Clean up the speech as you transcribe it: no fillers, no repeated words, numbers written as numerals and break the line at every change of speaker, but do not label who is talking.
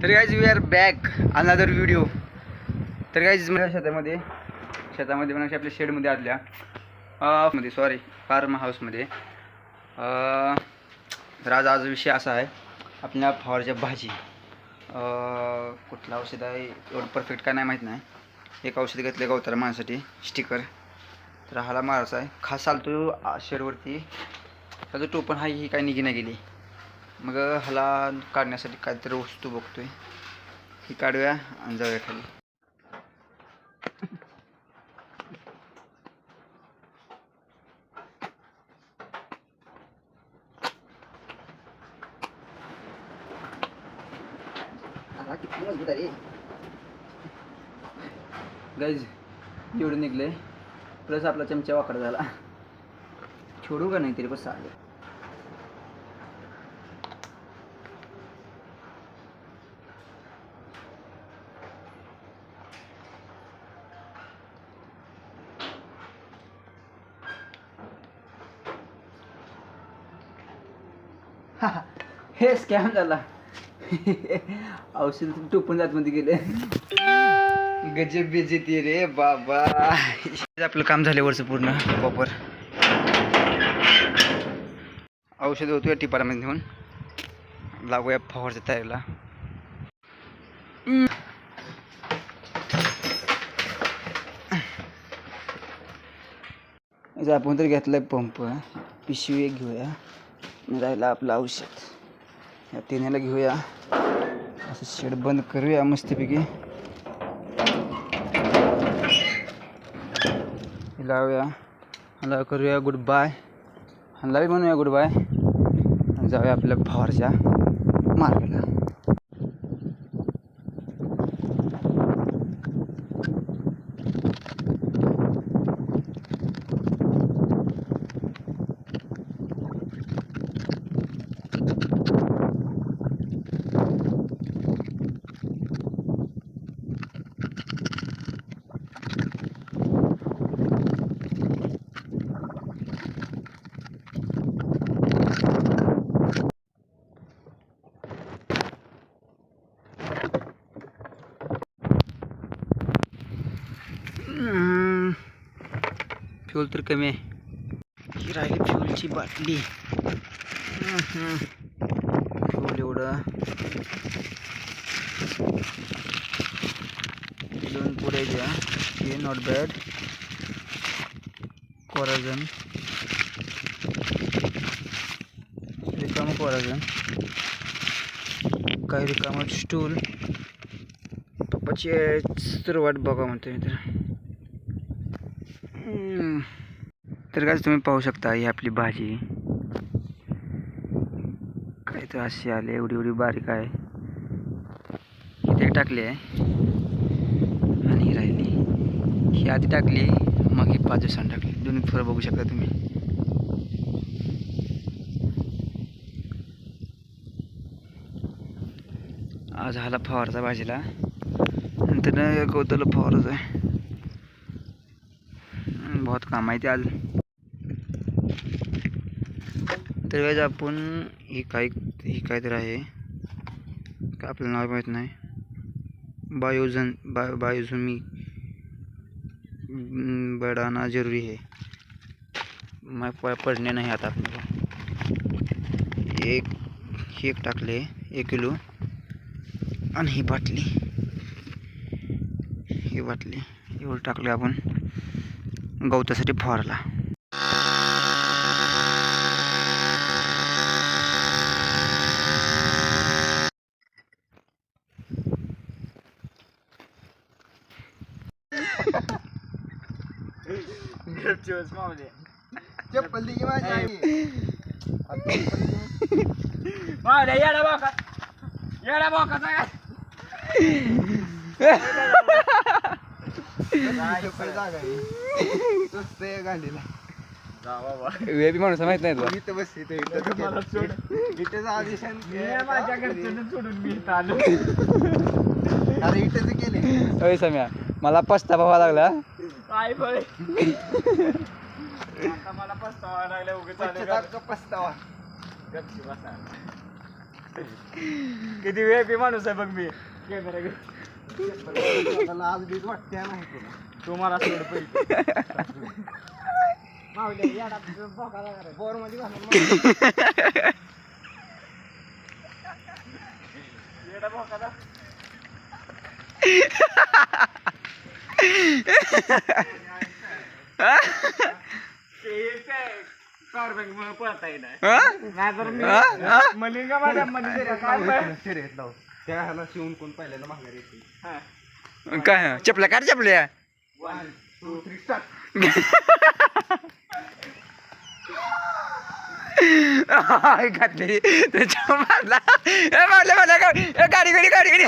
तर guys we are back another video. तर guys मला शेतामध्ये म्हणजे आपल्या शेडमध्ये आदल्या मध्ये सॉरी फार्म हाऊसमध्ये तर आज विषय असा आहे आपल्या फवारच्या भाजी. कुठलं औषध आहे एवढं परफेक्ट काय नाही माहीत नाही. एक औषध घेतलं गवताला मारण्यासाठी स्टिकर. तर हाला मारायचा आहे. खास आलतो शेडवरती त्याचं टोपण हा ही काय निघी नाही गेली. मग हाला काढण्यासाठी काहीतरी वस्तू बघतोय. ही काढूया आणि जाऊया खाली. गाईज एवढं निघले प्लस आपला चमचा वाकडा झाला. छोडू का नाही तरी पण चालेल. हे स्कॅम झाला. औषध टोपून जात मध्ये गेले. गजब बेजेती रे बाबा. आपलं काम झाले वरचं पूर्ण प्रॉपर. औषध होतो टिपारामध्ये घेऊन लागूया फवारच्या तयारीला. आपण तर घेतलाय पंप. पिशवी एक घेऊया. राहिला आपलं औषध. या तिन्हीला घेऊया. असं शेड बंद करूया मस्तपैकी. लावूया. हाला करूया गुड बाय. हाला बी म्हणूया गुड बाय. जाऊया आपल्या फवारच्या मार्गाला. फ्यूल तर कमी आहे. ही राहिली फ्यूलची बाटली. फ्यूल एवढं 2 पुढे द्या. हे नॉट बॅड. कोराजन रिकामं कोराजन. काही रिकामं स्टूल. पप्पाची तर वाट बघा म्हणते मी तर. तर काय तुम्ही पाहू शकता ही आपली भाजी काय तर अशी आली. एवढी बारीक आहे. इथे टाकली आहे आणि ही राहिली. ही आधी टाकली मग ही 5 दिवसांनी टाकली. दोन्ही फरक बघू शकता तुम्ही. आज हाला फवारचा भाजीला नंतर गवताला फवारायचं आहे. बहुत काम आहे ते आज. तर वेळेस आपण ही काय तर आहे का आपलं नाव माहीत नाही. बायोझुमी बढ़ाना जरूरी है. मैं पढ़ने नहीं आता अपने को. एक टाकले 1 किलो. आणि ही बाटली एवढं टाकले आपण गवतासाठी फवारला. चप्पल दे माणूस माहित नाही तुला. इथं बस. अरे इथं केले सम्या. मला पस्तावा लागला. मला पस्तावा लागला. पस्तावा
किती वेळ माणूस आहे बघ मी कॅमेरा
आज बीज वाटते नाही तुला
तुम्हाला सोड पैसे
बोर मध्ये घालून
कार्बन पळता येणार
हा?
नाही तर
हा? हा?
मी मलिंगा माझ्या मध्ये
त्या ह्याला शिवून कोण पहिल्यांदा माघारी येते
काय चपल्या काढ चपल्या
1 2 3 स्टार्ट
घातली त्याच्या मारला मारल्या गाडी गाडी गाडी गाडी